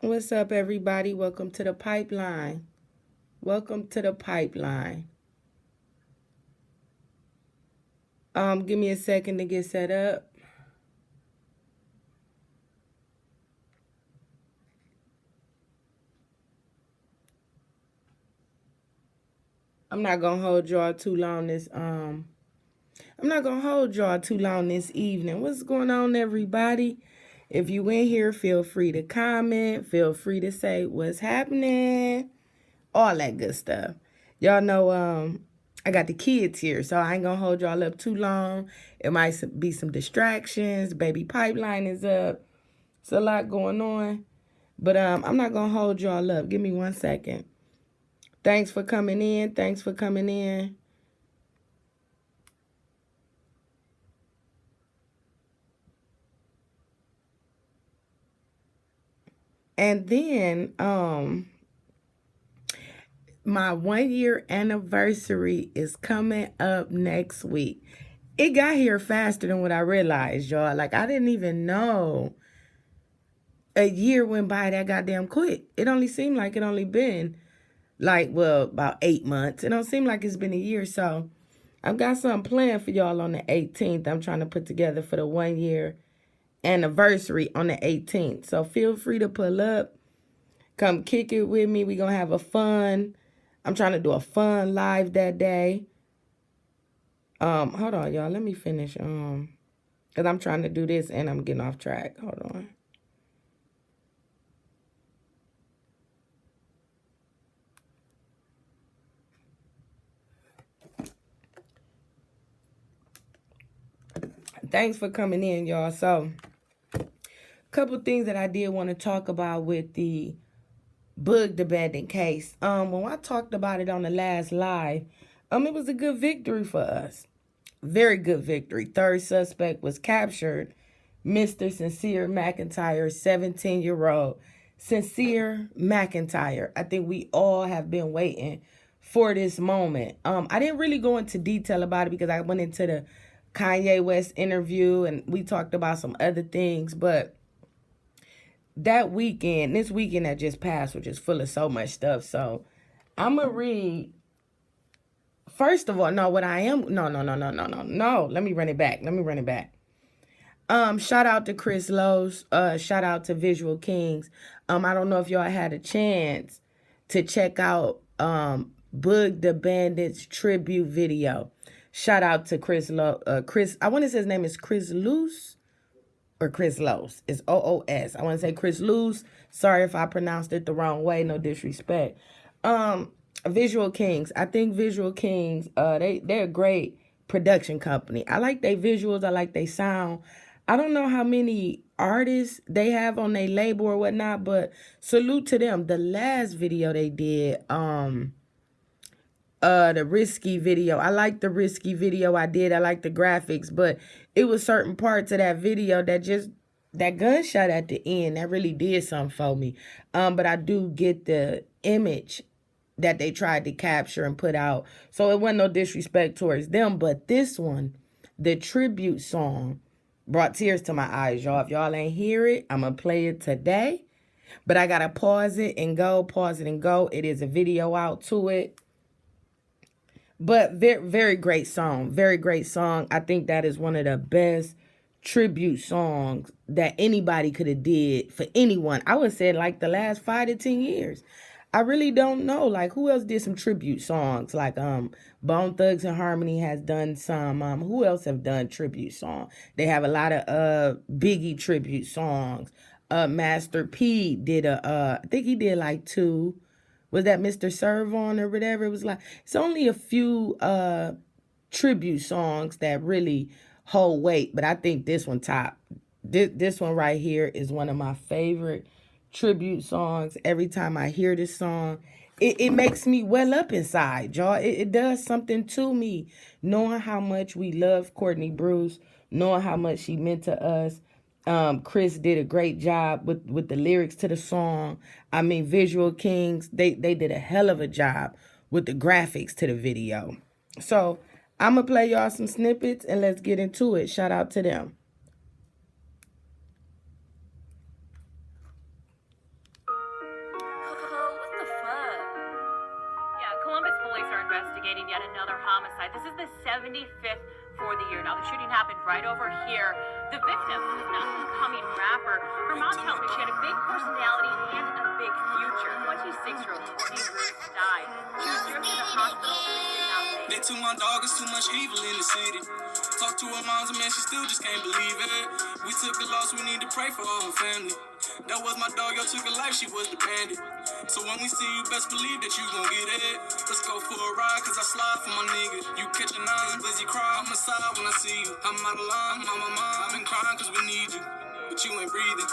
What's up, everybody? Welcome to the pipeline. Welcome to the pipeline. Give me a second to get set up. I'm not gonna hold y'all too long this evening. What's going on, everybody? If you in here, feel free to comment. Feel free to say what's happening. All that good stuff. Y'all know I got the kids here, so I ain't gonna hold y'all up too long. It might be some distractions. Baby pipeline is up. It's a lot going on. But I'm not gonna hold y'all up. Give me 1 second. Thanks for coming in. Thanks for coming in. And then my 1-year anniversary is coming up next week. It got here faster than what I realized, y'all. Like, I didn't even know a year went by that goddamn quick. It only seemed like it only been like, well, about 8 months. It don't seem like it's been a year. So I've got something planned for y'all on the 18th. I'm trying to put together for the 1-year anniversary on the 18th. So feel free to pull up. Come kick it with me. We're going to have a fun. I'm trying to do a fun live that day. Hold on, y'all. Let me finish. Because I'm trying to do this and I'm getting off track. Hold on. Thanks for coming in, y'all. So, a couple things that I did want to talk about with the BOOG the Bandit case. When I talked about it on the last live, it was a good victory for us. Very good victory. Third suspect was captured. Mr. Sincere McIntyre, 17-year-old. Sincere McIntyre. I think we all have been waiting for this moment. I didn't really go into detail about it because I went into the Kanye West interview and we talked about some other things, but this weekend that just passed, was just full of so much stuff. So I'm gonna read. First of all, no. Let me run it back. Shout out to Chris LOOS. Shout out to Visual Kings. I don't know if y'all had a chance to check out BOOG the Bandit's tribute video. Shout out to Chris. I want to say his name is Chris LOOS or Chris LOOS. It's OOS. I want to say Chris LOOS. Sorry if I pronounced it the wrong way. No disrespect. Visual Kings. I think Visual Kings. They're a great production company. I like their visuals. I like their sound. I don't know how many artists they have on their label or whatnot, but salute to them. The last video they did, the Risky video. I like the Risky video I did. I like the graphics, but it was certain parts of that video that gunshot at the end, that really did something for me. But I do get the image that they tried to capture and put out. So it wasn't no disrespect towards them, but this one, the tribute song, brought tears to my eyes, y'all. If y'all ain't hear it, I'm going to play it today. But I got to pause it and go. It is a video out to it. But very, very great song. Very great song. I think that is one of the best tribute songs that anybody could have did for anyone. I would say like the last 5 to 10 years. I really don't know. Like, who else did some tribute songs? Like, Bone Thugs and Harmony has done some. Who else have done tribute songs? They have a lot of Biggie tribute songs. Master P did I think he did like 2. Was that Mr. Servon or whatever? It was like, it's only a few tribute songs that really hold weight, but I think this one top. This one right here is one of my favorite tribute songs. Every time I hear this song, it makes me well up inside, y'all. It does something to me, knowing how much we love Courtney Bruce, knowing how much she meant to us. Chris did a great job with the lyrics to the song. I mean, Visual Kings, they did a hell of a job with the graphics to the video. So I'm going to play y'all some snippets and let's get into it. Shout out to them. investigating yet another homicide. This is the 75th for the year. Now, the shooting happened right over here. The victim is an up-and-coming rapper. Her mom tells me she had a big personality and a big future. 26-year-old Courtney died. She was driven to the hospital and they did not make it. They took my dog, it's too much evil in the city. Talk to her moms, and man, she still just can't believe it. We took a loss, we need to pray for all her family. That was my dog, yo, took a life, she was the bandit. So when we see you, best believe that you gon' get it. Let's go for a ride, cause I slide for my nigga. You catch a nine, Lizzie cry, I'ma side when I see you. I'm out of line, I'm on my mind, I've been crying cause we need you. But you ain't breathing.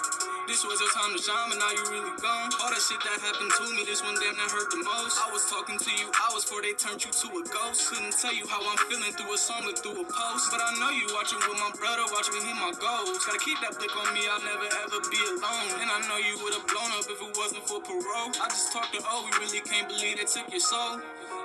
This was your time to shine, but now you really gone. All that shit that happened to me, this one damn that hurt the most. I was talking to you hours before they turned you to a ghost. Couldn't tell you how I'm feeling through a song or through a post. But I know you watching with my brother, watching me hit my goals. Gotta keep that blick on me, I'll never ever be alone. And I know you would've blown up if it wasn't for parole. I just talked to O, we really can't believe they took your soul.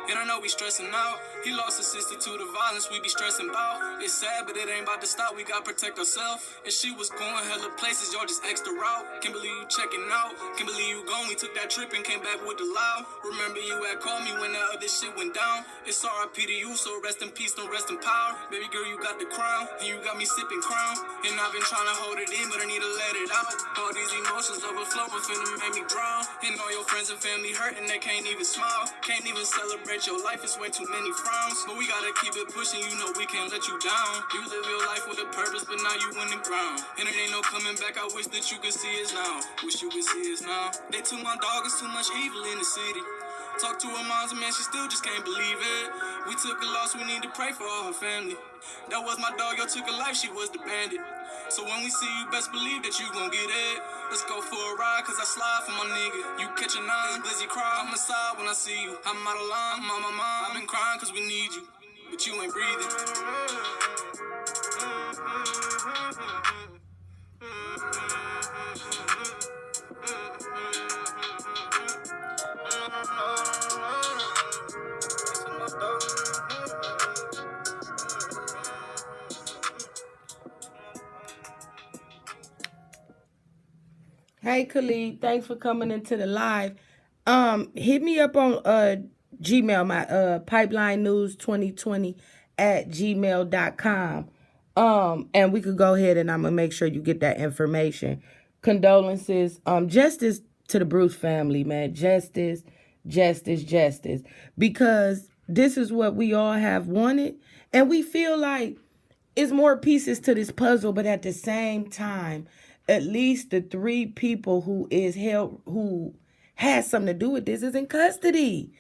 And I know we stressing out. He lost his sister to the violence we be stressing about. It's sad, but it ain't about to stop. We gotta protect ourselves. And she was going hella places, y'all just extra route. Can't believe you checking out. Can't believe you gone. We took that trip and came back with the loud. Remember you had called me when that other shit went down. It's RIP to you, so rest in peace, don't rest in power. Baby girl, you got the crown, and you got me sipping crown. And I've been trying to hold it in, but I need to let it out. All these emotions overflowing, finna make me drown. And all your friends and family hurting, they can't even smile. Can't even celebrate your life, it's way too many frowns. But we gotta keep it pushing, you know we can't let you down. You live your life with a purpose, but now you in the ground. And it ain't no coming back, I wish that you could see us now. Wish you could see us now. They took my dog, it's too much evil in the city. Talk to her moms, and man, she still just can't believe it. We took a loss, we need to pray for all her family. That was my dog, yo, took a life, she was the bandit. So when we see you, best believe that you gon' get it. Let's go for a ride, cause I slide for my nigga. You catch a nine, Lizzie cry, I'ma side when I see you. I'm out of line, I'm on my mind, I've been crying cause we need you. But you ain't breathing. Hey Khalid, thanks for coming into the live. Hit me up on Gmail, my pipeline news 2020 at gmail.com. And we could go ahead and I'm gonna make sure you get that information. Condolences. Justice to the Bruce family, man. Justice, justice, justice. Because this is what we all have wanted. And we feel like it's more pieces to this puzzle, but at the same time, at least the three people who has something to do with this is in custody.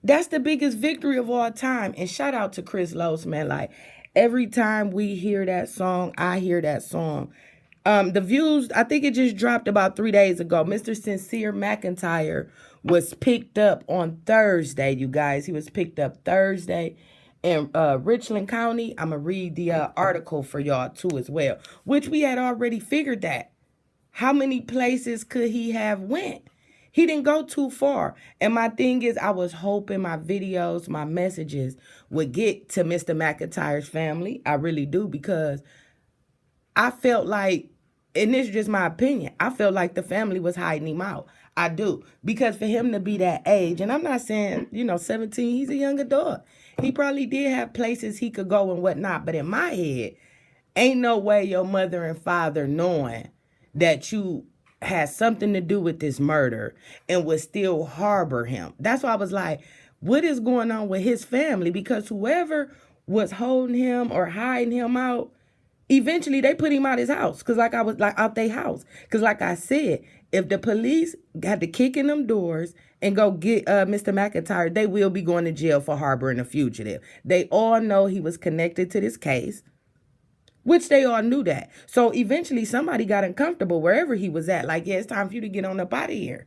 That's the biggest victory of all time. And shout out to Chris LOOS, man. Like every time we hear that song, I hear that song. The views, I think it just dropped about 3 days ago. Mr. Sincere McIntyre was picked up on Thursday, you guys. He was picked up Thursday in Richland County. I'm going to read the article for y'all too as well, which we had already figured that. How many places could he have went? He didn't go too far. And my thing is, I was hoping my videos, my messages would get to Mr. McIntyre's family. I really do, because I felt like, and this is just my opinion, I felt like the family was hiding him out. I do. Because for him to be that age, and I'm not saying, 17, he's a young adult. He probably did have places he could go and whatnot. But in my head, ain't no way your mother and father knowing that you had something to do with this murder and would still harbor him. That's why I was like, what is going on with his family? Because whoever was holding him or hiding him out, eventually they put him out his house. Because out their house. Because like I said, if the police had to kick in them doors and go get Mr. McIntyre, they will be going to jail for harboring a fugitive. They all know he was connected to this case, which they all knew that. So eventually somebody got uncomfortable wherever he was at. Like, yeah, it's time for you to get on up out of here.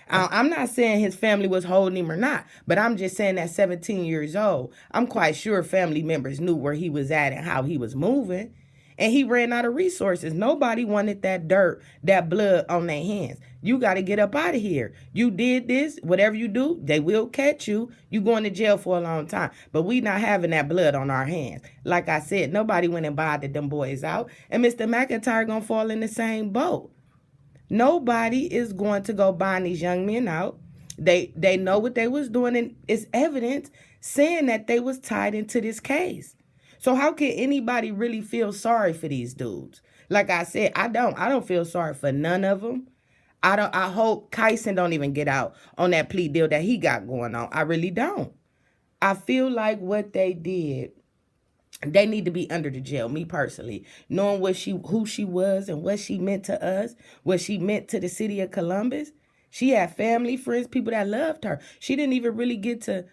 I'm not saying his family was holding him or not, but I'm just saying that 17 years old, I'm quite sure family members knew where he was at and how he was moving. And he ran out of resources. Nobody wanted that dirt, that blood on their hands. You got to get up out of here. You did this. Whatever you do, they will catch you. You going to jail for a long time. But we not having that blood on our hands. Like I said, nobody went and bonded them boys out. And Mr. McIntyre going to fall in the same boat. Nobody is going to go bond these young men out. They know what they was doing, and it's evidence saying that they was tied into this case. So how can anybody really feel sorry for these dudes? Like I said, I don't feel sorry for none of them. I hope Kyson don't even get out on that plea deal that he got going on. I really don't. I feel like what they did, they need to be under the jail, me personally. Knowing who she was and what she meant to us, what she meant to the city of Columbus. She had family, friends, people that loved her. She didn't even really get to,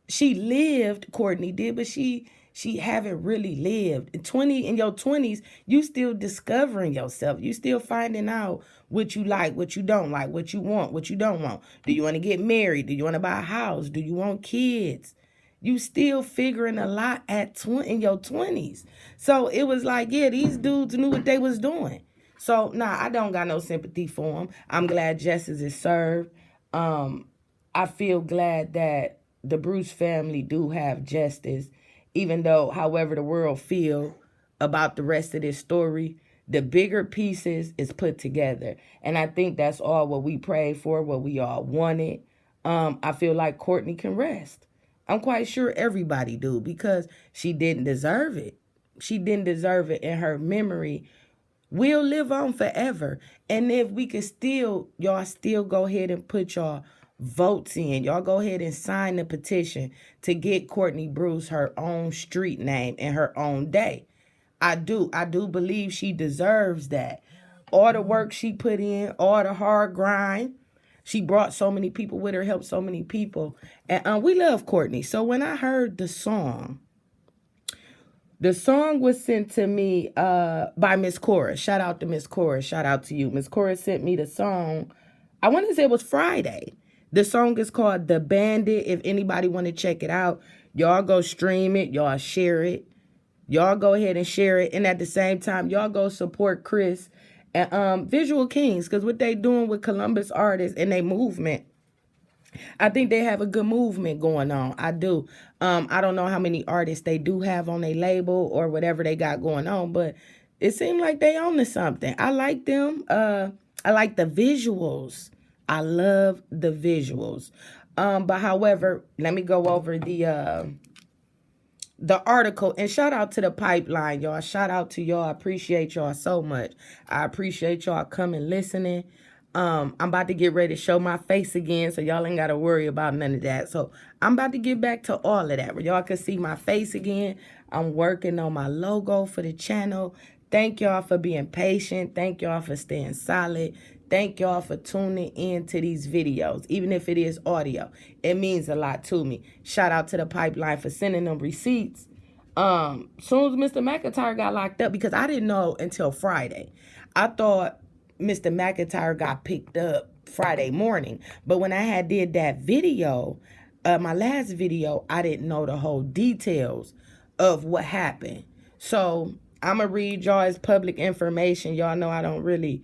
she lived, Courtney did, but she haven't really lived. In your 20s, you still discovering yourself. You still finding out what you like, what you don't like, what you want, what you don't want. Do you want to get married? Do you want to buy a house? Do you want kids? You still figuring a lot in your 20s. So it was like, yeah, these dudes knew what they was doing. So, nah, I don't got no sympathy for them. I'm glad justice is served. I feel glad that the Bruce family do have justice, even though, however the world feel about the rest of this story, the bigger pieces is put together. And I think that's all what we prayed for, what we all wanted. I feel like Courtney can rest. I'm quite sure everybody do, because she didn't deserve it. She didn't deserve it, and her memory will live on forever. And if we could y'all still go ahead and put y'all votes in. Y'all go ahead and sign the petition to get Courtney Bruce her own street name and her own day. I do believe she deserves that. All the work she put in, all the hard grind. She brought so many people with her, helped so many people. And we love Courtney. So when I heard the song was sent to me by Miss Cora. Shout out to Miss Cora. Shout out to you. Miss Cora sent me the song. I want to say it was Friday. The song is called The Bandit. If anybody want to check it out, y'all go stream it. Y'all share it. Y'all go ahead and share it. And at the same time, y'all go support Chris and Visual Kings, because what they doing with Columbus artists and their movement, I think they have a good movement going on. I do. I don't know how many artists they do have on their label or whatever they got going on, but it seemed like they own to something. I like them. I like the visuals. I love the visuals. But however, let me go over the article, and shout out to the pipeline, y'all. Shout out to y'all. I appreciate y'all so much. I appreciate y'all coming, listening. I'm about to get ready to show my face again, so y'all ain't got to worry about none of that. So I'm about to get back to all of that, where y'all can see my face again. I'm working on my logo for the channel. Thank y'all for being patient. Thank y'all for staying solid. Thank y'all for tuning in to these videos, even if it is audio. It means a lot to me. Shout out to the pipeline for sending them receipts. Soon as Mr. McIntyre got locked up, because I didn't know until Friday. I thought Mr. McIntyre got picked up Friday morning. But when I did that video, my last video, I didn't know the whole details of what happened. So I'm going to read y'all as public information. Y'all know I don't really...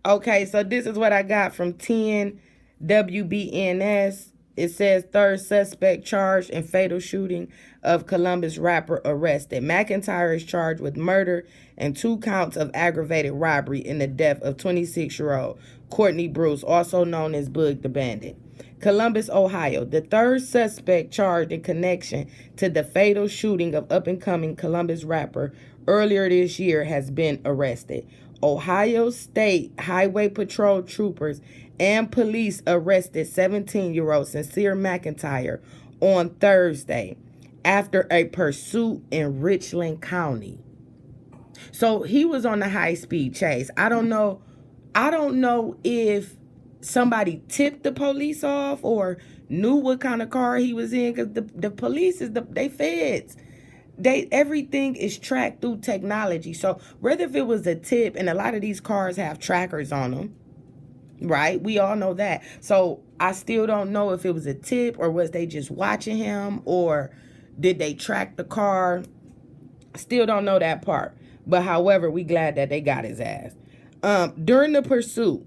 Okay, so this is what I got from 10 WBNS. It says third suspect charged in fatal shooting of Columbus rapper arrested. McIntyre is charged with murder and 2 counts of aggravated robbery in the death of 26-year-old Courtney Bruce, also known as BOOG the Bandit. Columbus, Ohio. The third suspect charged in connection to the fatal shooting of up-and-coming Columbus rapper earlier this year has been arrested. Ohio State Highway Patrol troopers and police arrested 17-year-old Sincere McIntyre on Thursday after a pursuit in Richland County. So he was on a high-speed chase. I don't know if somebody tipped the police off or knew what kind of car he was in, because the police they feds. Everything is tracked through technology. So whether if it was a tip, and a lot of these cars have trackers on them, right? We all know that. So I still don't know if it was a tip, or was they just watching him, or did they track the car? Still don't know that part. But however, we glad that they got his ass. During the pursuit,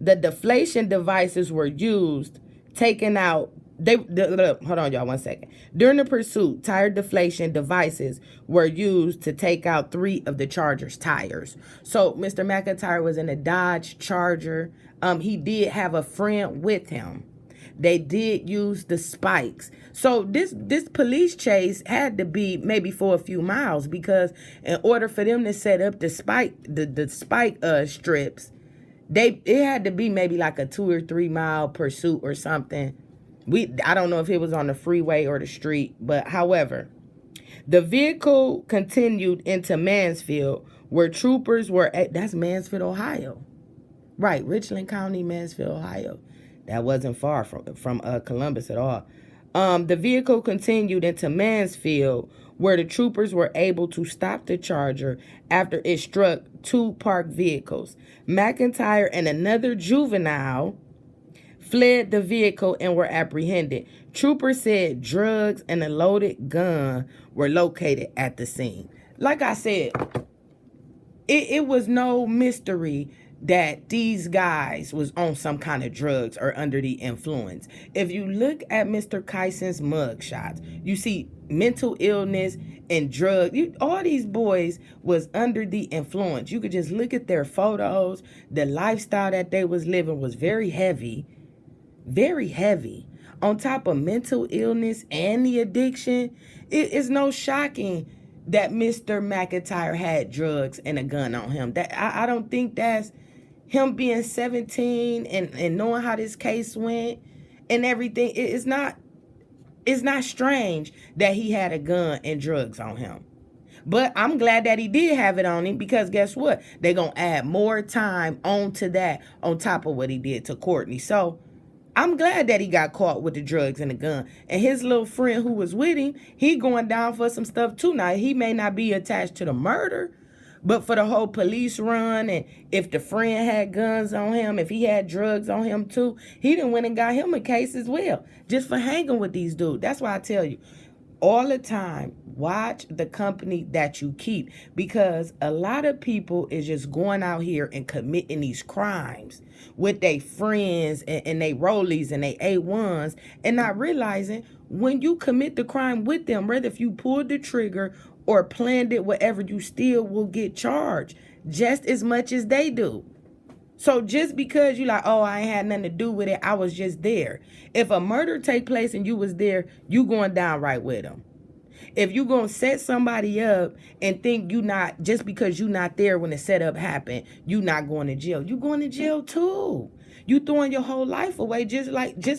the deflation devices were used, taking out hold on, y'all, 1 second. During the pursuit, tire deflation devices were used to take out 3 of the Charger's tires. So Mr. McIntyre was in a Dodge Charger. He did have a friend with him. They did use the spikes. So this police chase had to be maybe for a few miles, because in order for them to set up the spike strips, it had to be maybe like a 2 or 3 mile pursuit or something. I don't know if it was on the freeway or the street, but however, the vehicle continued into Mansfield, where troopers were at, that's Mansfield, Ohio. Right, Richland County, Mansfield, Ohio. That wasn't far from Columbus at all. The vehicle continued into Mansfield, where the troopers were able to stop the Charger after it struck 2 parked vehicles. McIntyre and another juvenile fled the vehicle and were apprehended. Troopers said drugs and a loaded gun were located at the scene. Like I said, it was no mystery that these guys was on some kind of drugs or under the influence. If you look at Mr. Kyson's mugshots, you see mental illness and drugs. All these boys was under the influence. You could just look at their photos. The lifestyle that they was living was very heavy. Very heavy. On top of mental illness and the addiction, it is no shocking that Mr. McIntyre had drugs and a gun on him. That I don't think that's him being 17 and knowing how this case went and everything. It's not strange that he had a gun and drugs on him. But I'm glad that he did have it on him, because guess what? They're going to add more time onto that on top of what he did to Courtney. So I'm glad that he got caught with the drugs and the gun. And his little friend who was with him, he going down for some stuff too. Now, he may not be attached to the murder, but for the whole police run, and if the friend had guns on him, if he had drugs on him too, he done went and got him a case as well, just for hanging with these dudes. That's why I tell you, all the time, watch the company that you keep, because a lot of people is just going out here and committing these crimes with their friends and they rollies and they A1s, and not realizing when you commit the crime with them, whether if you pulled the trigger or planned it, whatever, you still will get charged just as much as they do. So just because you like, oh, I ain't had nothing to do with it, I was just there. If a murder take place and you was there, you going down right with them. If you going to set somebody up and think you not, just because you not there when the setup happened, you not going to jail. You going to jail too. You throwing your whole life away just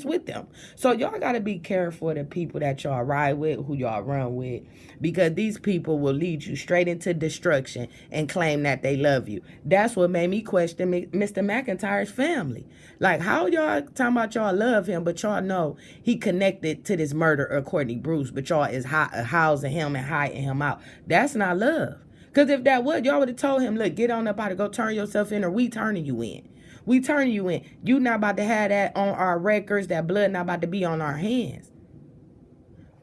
with them. So y'all got to be careful of the people that y'all ride with, who y'all run with, because these people will lead you straight into destruction and claim that they love you. That's what made me question Mr. McIntyre's family. Like, how y'all talking about y'all love him, but y'all know he connected to this murder of Courtney Bruce, but y'all is housing him and hiding him out. That's not love. Because if that was, y'all would have told him, look, get on up out of, go turn yourself in, or we turning you in. We turning you in. You not about to have that on our records. That blood not about to be on our hands.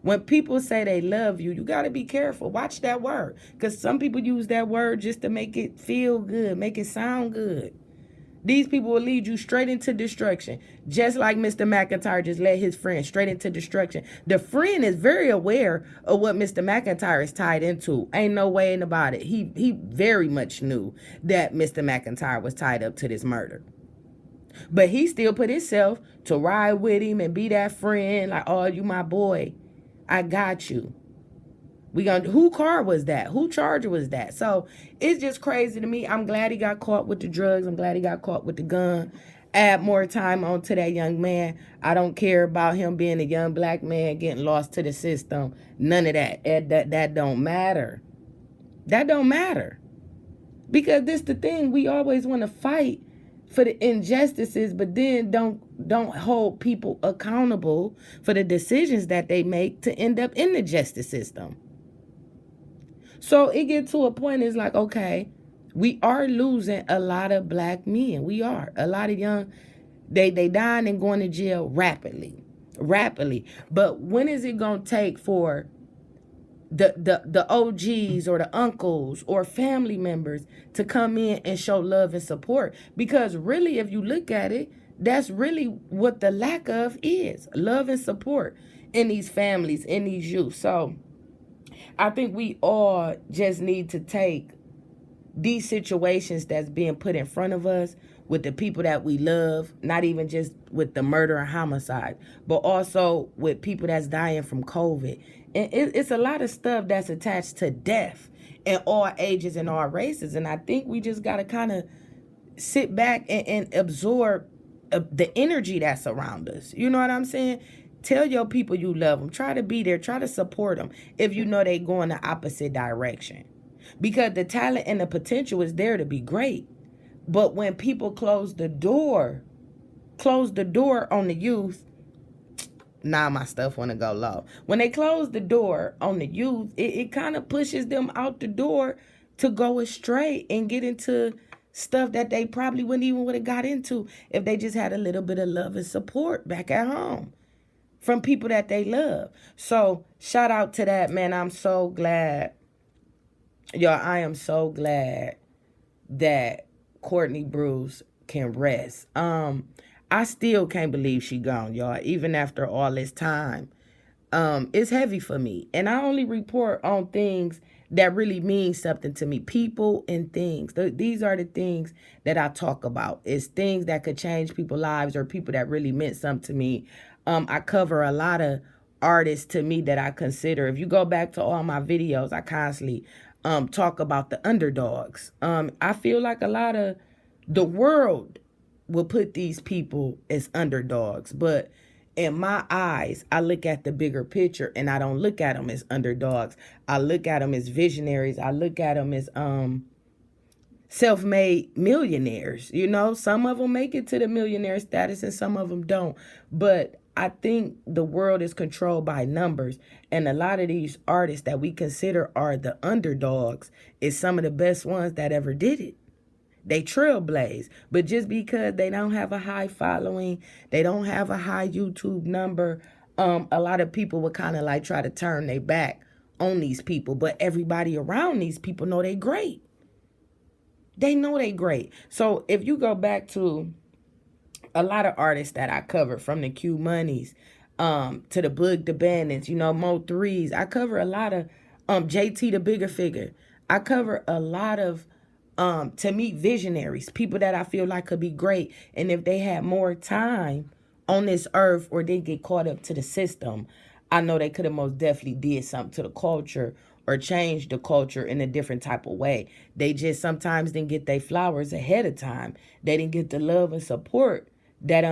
When people say they love you, you got to be careful. Watch that word. Because some people use that word just to make it feel good, make it sound good. These people will lead you straight into destruction. Just like Mr. McIntyre just led his friend straight into destruction. The friend is very aware of what Mr. McIntyre is tied into. Ain't no way about it. He very much knew that Mr. McIntyre was tied up to this murder. But he still put himself to ride with him and be that friend. Like, oh, you my boy. I got you. Who car was that? Who Charger was that? So it's just crazy to me. I'm glad he got caught with the drugs. I'm glad he got caught with the gun. Add more time onto that young man. I don't care about him being a young black man getting lost to the system. None of that. That don't matter. That don't matter. Because this the thing. We always want to fight for the injustices, but then don't hold people accountable for the decisions that they make to end up in the justice system. So it gets to a point, it's like, okay, we are losing a lot of black men. We are. A lot of young, they dying and going to jail rapidly. But when is it going to take for the OGs or the uncles or family members to come in and show love and support? Because really, if you look at it, that's really what the lack of is. Love and support in these families, in these youth. So I think we all just need to take these situations that's being put in front of us with the people that we love, not even just with the murder and homicide, but also with people that's dying from COVID. And it's a lot of stuff that's attached to death in all ages and all races. And I think we just got to kind of sit back and absorb the energy that's around us. You know what I'm saying? Tell your people you love them. Try to be there. Try to support them if you know they go in the opposite direction. Because the talent and the potential is there to be great. But when people close the door on the youth, now my stuff want to go low. When they close the door on the youth, it kind of pushes them out the door to go astray and get into stuff that they probably wouldn't even would have got into if they just had a little bit of love and support back at home from people that they love. So shout out to that, man. I'm so glad. Y'all, I am so glad that Courtney Bruce can rest. I still can't believe she gone, y'all, even after all this time. It's heavy for me. And I only report on things that really mean something to me. People and things. These are the things that I talk about. It's things that could change people's lives or people that really meant something to me. I cover a lot of artists to me that I consider. If you go back to all my videos, I constantly talk about the underdogs. I feel like a lot of the world will put these people as underdogs, but in my eyes, I look at the bigger picture and I don't look at them as underdogs. I look at them as visionaries. I look at them as self-made millionaires. You know, some of them make it to the millionaire status and some of them don't. But I think the world is controlled by numbers. And a lot of these artists that we consider are the underdogs is some of the best ones that ever did it. They trailblaze. But just because they don't have a high following, they don't have a high YouTube number, a lot of people would kind of like try to turn their back on these people. But everybody around these people know they great. They know they great. So if you go back to a lot of artists that I cover, from the Q Moneys to the BOOG, the Bandits, you know, Mo Threes. I cover a lot of JT, the Bigger Figure. I cover a lot of to meet visionaries, people that I feel like could be great. And if they had more time on this earth or they get caught up to the system, I know they could have most definitely did something to the culture or changed the culture in a different type of way. They just sometimes didn't get their flowers ahead of time. They didn't get the love and support that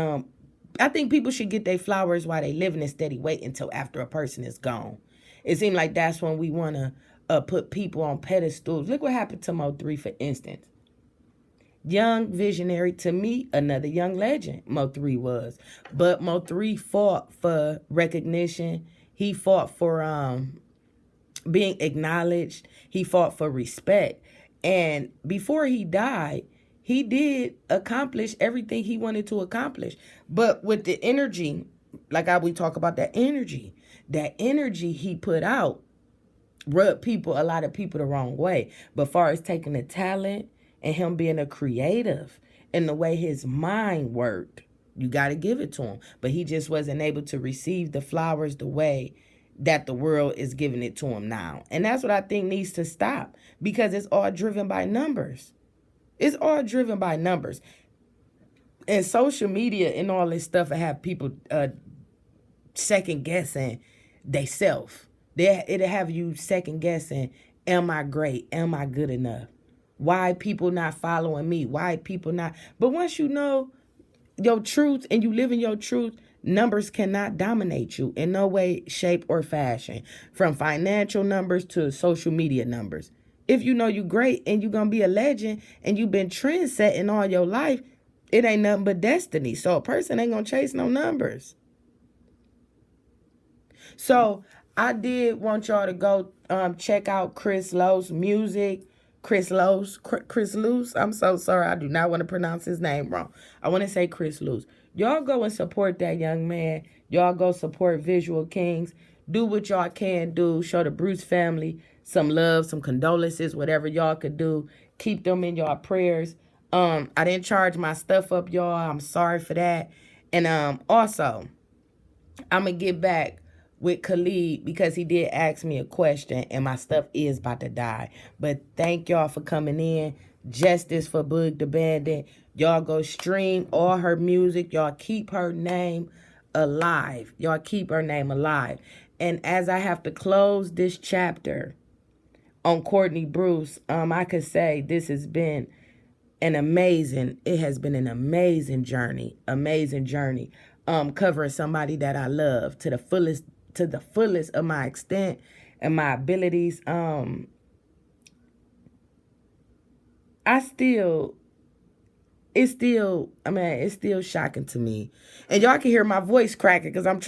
I think people should get their flowers while they living instead of wait until after a person is gone. It seems like that's when we want to put people on pedestals. Look what happened to Mo 3, for instance. Young visionary, to me, another young legend, Mo 3 was. But Mo 3 fought for recognition. He fought for being acknowledged. He fought for respect. And before he died, he did accomplish everything he wanted to accomplish. But with the energy, like we talk about that energy he put out rubbed a lot of people the wrong way. But far as taking the talent and him being a creative and the way his mind worked, you got to give it to him. But he just wasn't able to receive the flowers the way that the world is giving it to him now. And that's what I think needs to stop, because it's all driven by numbers. It's all driven by numbers. And social media and all this stuff have people second guessing they self. It'll have you second guessing, am I great? Am I good enough? Why people not following me? Why people not? But once you know your truth and you live in your truth, numbers cannot dominate you in no way, shape, or fashion. From financial numbers to social media numbers. If you know you great and you're going to be a legend and you've been trend setting all your life, it ain't nothing but destiny. So a person ain't going to chase no numbers. So I did want y'all to go check out Chris Loos music. Chris Loos. I'm so sorry. I do not want to pronounce his name wrong. I want to say Chris Loos. Y'all go and support that young man. Y'all go support Visual Kings. Do what y'all can do. Show the Bruce family some love, some condolences, whatever y'all could do. Keep them in y'all prayers. I didn't charge my stuff up, y'all. I'm sorry for that. And also, I'm gonna get back with Khalid because he did ask me a question and my stuff is about to die. But thank y'all for coming in. Justice for BOOG the Bandit. Y'all go stream all her music. Y'all keep her name alive. Y'all keep her name alive. And as I have to close this chapter on Courtney Bruce, I could say this has been it has been an amazing journey, covering somebody that I love to the fullest of my extent and my abilities. It's still shocking to me. And y'all can hear my voice cracking because I'm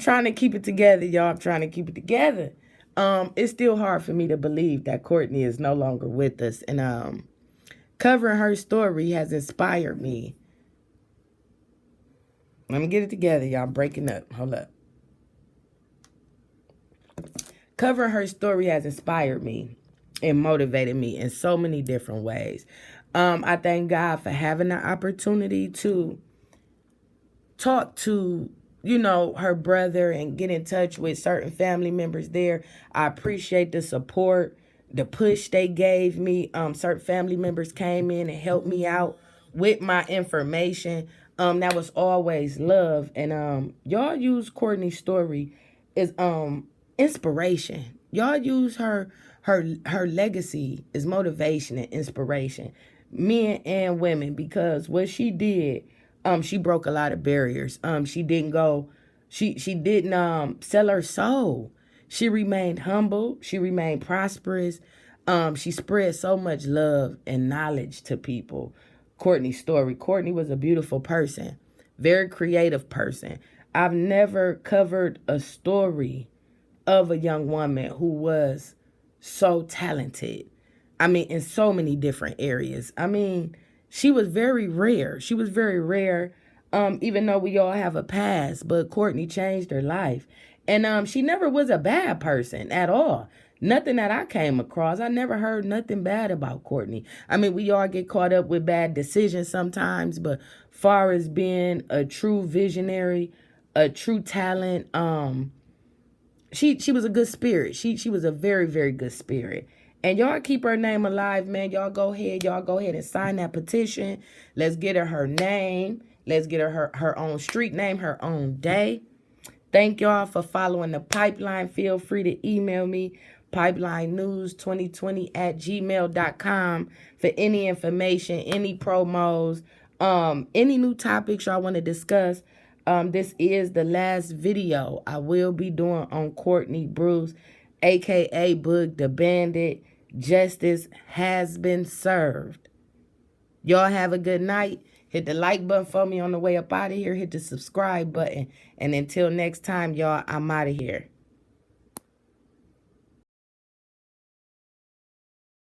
trying to keep it together, y'all. I'm trying to keep it together. It's still hard for me to believe that Courtney is no longer with us. And covering her story has inspired me. Let me get it together, y'all. Breaking up. Hold up. Covering her story has inspired me and motivated me in so many different ways. I thank God for having the opportunity to talk to, her brother and get in touch with certain family members there. I appreciate the support, the push they gave me. Certain family members came in and helped me out with my information. That was always love. And y'all use Courtney's story as inspiration. Y'all use her legacy as motivation and inspiration. Men and women, because what she did, she broke a lot of barriers. She didn't sell her soul. She remained humble. She remained prosperous. She spread so much love and knowledge to people. Courtney's story. Courtney was a beautiful person, very creative person. I've never covered a story of a young woman who was so talented. I mean, in so many different areas. I mean, she was very rare. She was very rare, even though we all have a past. But Courtney changed her life. And she never was a bad person at all. Nothing that I came across. I never heard nothing bad about Courtney. I mean, we all get caught up with bad decisions sometimes. But far as being a true visionary, a true talent, she was a good spirit. She was a very, very good spirit. And y'all keep her name alive, man. Y'all go ahead and sign that petition. Let's get her name. Let's get her own street name, her own day. Thank y'all for following the pipeline. Feel free to email me, pipelinenews2020@gmail.com, for any information, any promos, any new topics y'all want to discuss. This is the last video I will be doing on Courtney Bruce, aka BOOG the Bandit. Justice has been served. Y'all have a good night. Hit the like button for me on the way up out of here. Hit the subscribe button. And until next time, y'all, I'm out of here.